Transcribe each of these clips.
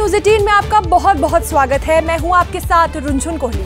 News 18 में आपका बहुत बहुत स्वागत है। मैं हूं आपके साथ रुंझुन कोहली।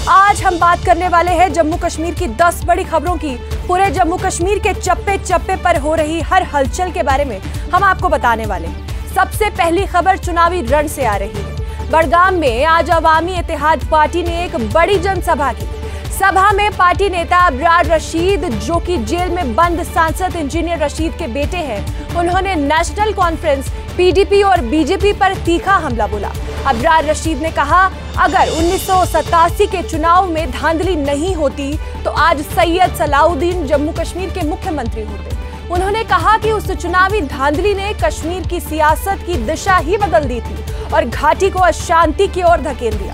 आज हम बात करने वाले हैं जम्मू कश्मीर की 10 बड़ी खबरों की। पूरे जम्मू कश्मीर के चप्पे चप्पे पर हो रही हर हलचल के बारे में हम आपको बताने वाले हैं। सबसे पहली खबर चुनावी रण से आ रही है। बड़गाम में आज अवामी इत्तेहाद पार्टी ने एक बड़ी जनसभा की। सभा में पार्टी नेता अबरार रशीद, जो कि जेल में बंद सांसद इंजीनियर रशीद के बेटे हैं, उन्होंने नेशनल कॉन्फ्रेंस, पीडीपी और बीजेपी पर तीखा हमला बोला। अबरार रशीद ने कहा, अगर 1987 के चुनाव में धांधली नहीं होती तो आज सैयद सलाउद्दीन जम्मू कश्मीर के मुख्यमंत्री होते। उन्होंने कहा कि उस चुनावी धांधली ने कश्मीर की सियासत की दिशा ही बदल दी थी और घाटी को अशांति की ओर धकेल दिया।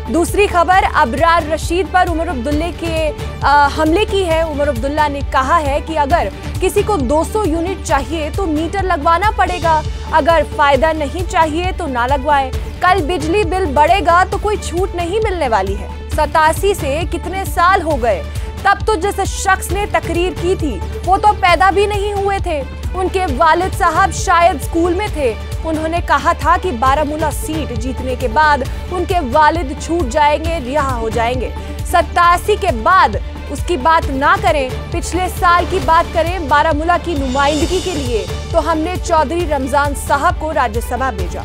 दूसरी खबर अबरार रशीद पर उमर अब्दुल्ला के हमले की है। उमर अब्दुल्ला ने कहा है कि अगर किसी को 200 यूनिट चाहिए तो मीटर लगवाना पड़ेगा, अगर फायदा नहीं चाहिए तो ना लगवाए। कल बिजली बिल बढ़ेगा तो कोई छूट नहीं मिलने वाली है। 87 से कितने साल हो गए, तब तो जिस शख्स ने तकरीर की थी वो तो पैदा भी नहीं हुए थे। उनके वालिद साहब शायद स्कूल में थे। उन्होंने कहा था कि बारामूला सीट जीतने के बाद उनके वालिद छूट जाएंगे, रिहा हो जाएंगे। 87 के बाद उसकी बात ना करें, पिछले साल की बात करें। बारामूला की नुमाइंदगी के लिए तो हमने चौधरी रमजान साहब को राज्यसभा भेजा।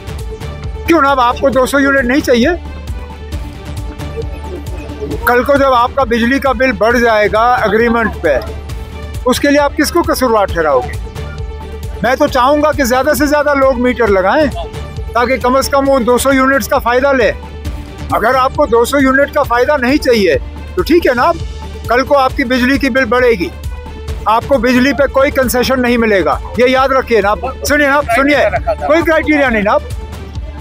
क्यों ना, आपको 200 यूनिट नहीं चाहिए? कल को जब आपका बिजली का बिल बढ़ जाएगा एग्रीमेंट पे, उसके लिए आप किसको कसूरवार ठहराओगे? मैं तो चाहूंगा कि ज्यादा से ज्यादा लोग मीटर लगाएं ताकि कम से कम वो 200 यूनिट्स का फायदा ले। अगर आपको 200 यूनिट का फायदा नहीं चाहिए तो ठीक है ना, कल को आपकी बिजली की बिल बढ़ेगी, आपको बिजली पे कोई कंसेशन नहीं मिलेगा, ये याद रखिए ना। सुनिए ना, सुनिए, कोई क्राइटेरिया नहीं ना।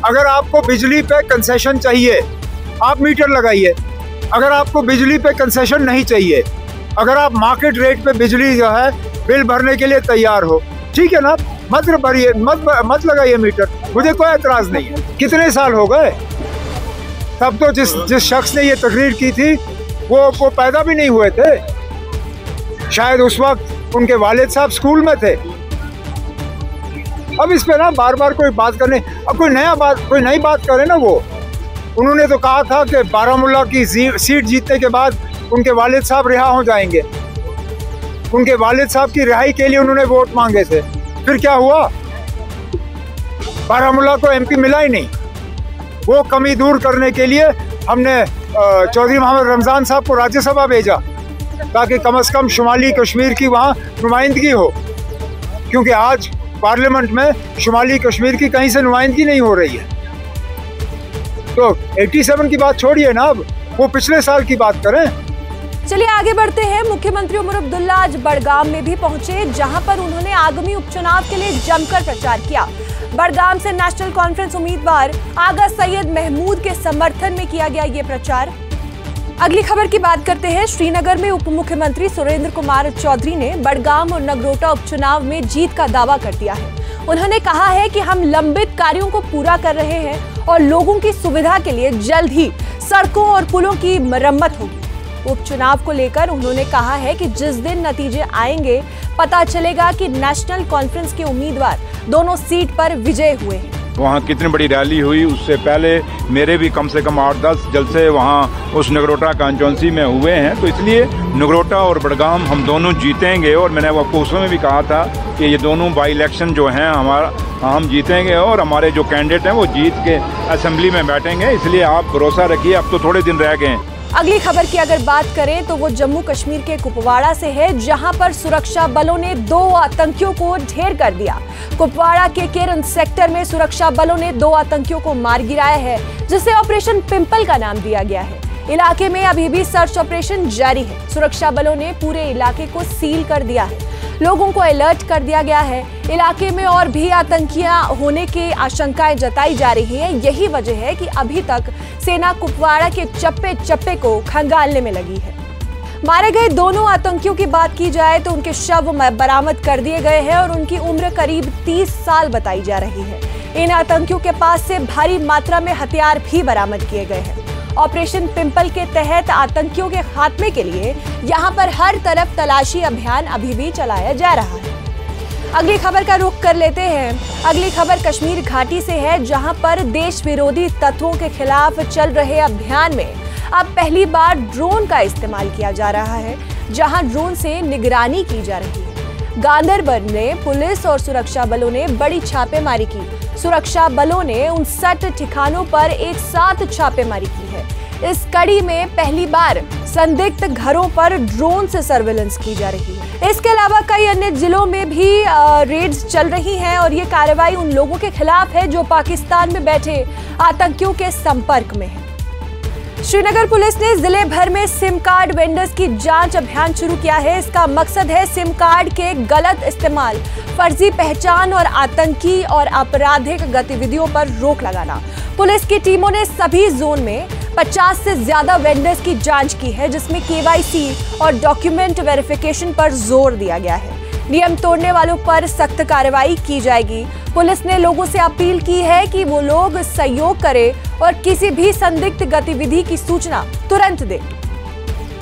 अगर आपको बिजली पे कंसेशन चाहिए आप मीटर लगाइए, अगर आपको बिजली पे कंसेशन नहीं चाहिए, अगर आप मार्केट रेट पे बिजली जो है बिल भरने के लिए तैयार हो, ठीक है ना, मत भरिए, मत लगाइए मीटर, मुझे कोई एतराज नहीं है। कितने साल हो गए, तब तो जिस शख्स ने ये तकरीर की थी वो पैदा भी नहीं हुए थे। शायद उस वक्त उनके वालिद साहब स्कूल में थे। अब इस पे ना बार बार कोई बात करने, अब कोई नई बात करे ना। वो उन्होंने तो कहा था कि बारामूला की सीट जीतने के बाद उनके वालिद साहब रिहा हो जाएंगे। उनके वालिद साहब की रिहाई के लिए उन्होंने वोट मांगे थे। फिर क्या हुआ? बारामूला को एमपी मिला ही नहीं। वो कमी दूर करने के लिए हमने चौधरी मोहम्मद रमजान साहब को राज्यसभा भेजा ताकि कम से कम शुमाली कश्मीर की वहाँ नुमाइंदगी हो, क्योंकि आज पार्लियामेंट में शुमाली कश्मीर की कहीं से नुमाइंदगी नहीं हो रही है। तो 87 की बात छोड़िए ना, अब वो पिछले साल की बात करें। चलिए आगे बढ़ते हैं। मुख्यमंत्री उमर अब्दुल्ला आज बड़गाम में भी पहुंचे, जहां पर उन्होंने आगामी उपचुनाव के लिए जमकर प्रचार किया। बड़गाम से नेशनल कॉन्फ्रेंस उम्मीदवार आगा सैयद महमूद के समर्थन में किया गया ये प्रचार। अगली खबर की बात करते हैं। श्रीनगर में उप मुख्यमंत्री सुरेंद्र कुमार चौधरी ने बड़गाम और नगरोटा उपचुनाव में जीत का दावा कर दिया है। उन्होंने कहा है कि हम लंबित कार्यों को पूरा कर रहे हैं और लोगों की सुविधा के लिए जल्द ही सड़कों और पुलों की मरम्मत होगी। उपचुनाव को लेकर उन्होंने कहा है कि जिस दिन नतीजे आएंगे पता चलेगा कि नेशनल कॉन्फ्रेंस के उम्मीदवार दोनों सीट पर विजय हुए हैं। वहाँ कितनी बड़ी रैली हुई, उससे पहले मेरे भी कम से कम 8-10 जलसे वहाँ उस नगरोटा कॉन्स्टिट्यूंसी में हुए हैं। तो इसलिए नगरोटा और बड़गाम हम दोनों जीतेंगे और मैंने आपको उसमें भी कहा था कि ये दोनों बाई इलेक्शन जो हैं हम जीतेंगे और हमारे जो कैंडिडेट हैं वो जीत के असेंबली में बैठेंगे। इसलिए आप भरोसा रखिए, अब तो थोड़े दिन रह गए हैं। अगली खबर की अगर बात करें तो वो जम्मू कश्मीर के कुपवाड़ा से है, जहां पर सुरक्षा बलों ने 2 आतंकियों को ढेर कर दिया। कुपवाड़ा के केरन सेक्टर में सुरक्षा बलों ने 2 आतंकियों को मार गिराया है, जिसे ऑपरेशन पिंपल का नाम दिया गया है। इलाके में अभी भी सर्च ऑपरेशन जारी है। सुरक्षा बलों ने पूरे इलाके को सील कर दिया है, लोगों को अलर्ट कर दिया गया है। इलाके में और भी आतंकियां होने की आशंकाएं जताई जा रही है। यही वजह है कि अभी तक सेना कुपवाड़ा के चप्पे चप्पे को खंगालने में लगी है। मारे गए दोनों आतंकियों की बात की जाए तो उनके शव बरामद कर दिए गए हैं और उनकी उम्र करीब 30 साल बताई जा रही है। इन आतंकियों के पास से भारी मात्रा में हथियार भी बरामद किए गए हैं। ऑपरेशन पिंपल के तहत आतंकियों के खात्मे के लिए यहां पर हर तरफ तलाशी अभियान अभी भी चलाया जा रहा है। अगली खबर का रुख कर लेते हैं। अगली खबर कश्मीर घाटी से है, जहां पर देश विरोधी तत्वों के खिलाफ चल रहे अभियान में अब पहली बार ड्रोन का इस्तेमाल किया जा रहा है, जहां ड्रोन से निगरानी की जा रही है। गांदरबल में पुलिस और सुरक्षा बलों ने बड़ी छापेमारी की। सुरक्षा बलों ने 59 ठिकानों पर एक साथ छापेमारी की है। इस कड़ी में पहली बार संदिग्ध घरों पर ड्रोन से सर्विलेंस की जा रही है। इसके अलावा कई अन्य जिलों में भी रेड्स चल रही हैं और ये कार्रवाई उन लोगों के खिलाफ है जो पाकिस्तान में बैठे आतंकियों के संपर्क में है। श्रीनगर पुलिस ने जिले भर में सिम कार्ड वेंडर्स की जांच अभियान शुरू किया है। इसका मकसद है सिम कार्ड के गलत इस्तेमाल, फर्जी पहचान और आतंकी और आपराधिक गतिविधियों पर रोक लगाना। पुलिस की टीमों ने सभी जोन में 50 से ज्यादा वेंडर्स की जांच की है, जिसमें KYC और डॉक्यूमेंट वेरिफिकेशन पर जोर दिया गया है। नियम तोड़ने वालों पर सख्त कार्रवाई की जाएगी। पुलिस ने लोगों से अपील की है कि वो लोग सहयोग करें और किसी भी संदिग्ध गतिविधि की सूचना तुरंत दें।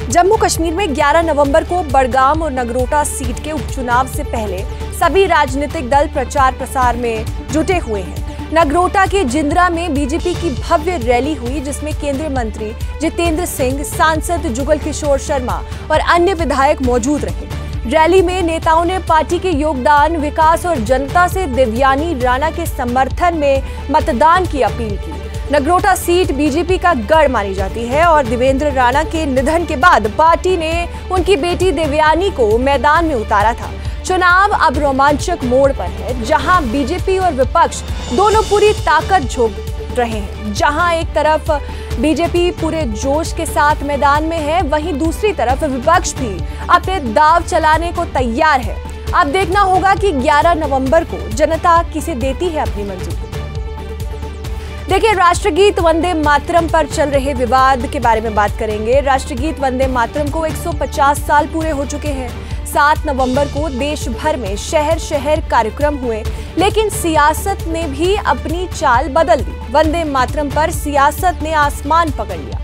जम्मू कश्मीर में 11 नवंबर को बड़गाम और नगरोटा सीट के उपचुनाव से पहले सभी राजनीतिक दल प्रचार प्रसार में जुटे हुए हैं। नगरोटा के जिंद्रा में बीजेपी की भव्य रैली हुई, जिसमें केंद्रीय मंत्री जितेंद्र सिंह, सांसद जुगल किशोर शर्मा और अन्य विधायक मौजूद रहे। रैली में नेताओं ने पार्टी के योगदान, विकास और जनता से देवयानी राणा के समर्थन में मतदान की अपील की। नगरोटा सीट बीजेपी का गढ़ मानी जाती है और देवेंद्र राणा के निधन के बाद पार्टी ने उनकी बेटी देवयानी को मैदान में उतारा था। चुनाव अब रोमांचक मोड़ पर है, जहां बीजेपी और विपक्ष दोनों पूरी ताकत झोंक रहे हैं। जहां एक तरफ बीजेपी पूरे जोश के साथ मैदान में है, वहीं दूसरी तरफ विपक्ष भी अपने दांव चलाने को तैयार है। अब देखना होगा कि 11 नवंबर को जनता किसे देती है अपनी मंजूरी। देखिए, राष्ट्रगीत वंदे मातरम पर चल रहे विवाद के बारे में बात करेंगे। राष्ट्रगीत वंदे मातरम को 150 साल पूरे हो चुके हैं। 7 नवंबर को देश भर में शहर शहर कार्यक्रम हुए, लेकिन सियासत ने भी अपनी चाल बदल दी। वंदे मातरम पर सियासत ने आसमान पकड़ लिया।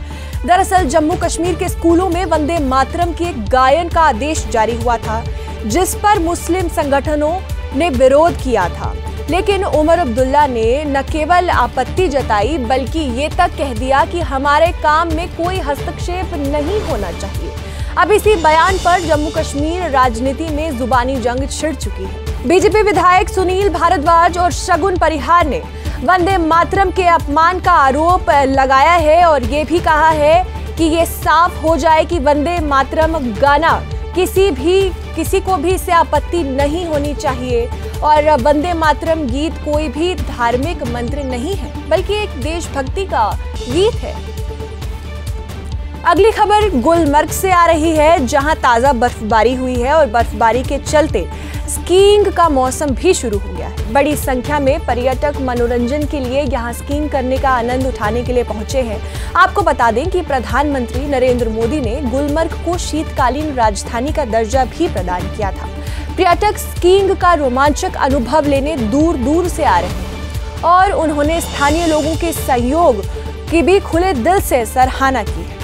दरअसल जम्मू कश्मीर के स्कूलों में वंदे मातरम के गायन का आदेश जारी हुआ था, जिस पर मुस्लिम संगठनों ने विरोध किया था। लेकिन उमर अब्दुल्ला ने न केवल आपत्ति जताई, बल्कि ये तक कह दिया कि हमारे काम में कोई हस्तक्षेप नहीं होना चाहिए। अब इसी बयान पर जम्मू कश्मीर राजनीति में जुबानी जंग छिड़ चुकी है। बीजेपी विधायक सुनील भारद्वाज और शगुन परिहार ने वंदे मातरम के अपमान का आरोप लगाया है और ये भी कहा है कि ये साफ हो जाए कि वंदे मातरम गाना किसी को भी इससे आपत्ति नहीं होनी चाहिए और वंदे मातरम गीत कोई भी धार्मिक मंत्र नहीं है, बल्कि एक देशभक्ति का गीत है। अगली खबर गुलमर्ग से आ रही है, जहां ताजा बर्फबारी हुई है और बर्फबारी के चलते स्कीइंग का मौसम भी शुरू हो गया है। बड़ी संख्या में पर्यटक मनोरंजन के लिए यहां स्कीइंग करने का आनंद उठाने के लिए पहुंचे हैं। आपको बता दें कि प्रधानमंत्री नरेंद्र मोदी ने गुलमर्ग को शीतकालीन राजधानी का दर्जा भी प्रदान किया था। पर्यटक स्कीइंग का रोमांचक अनुभव लेने दूर दूर से आ रहे हैं और उन्होंने स्थानीय लोगों के सहयोग की भी खुले दिल से सराहना की है।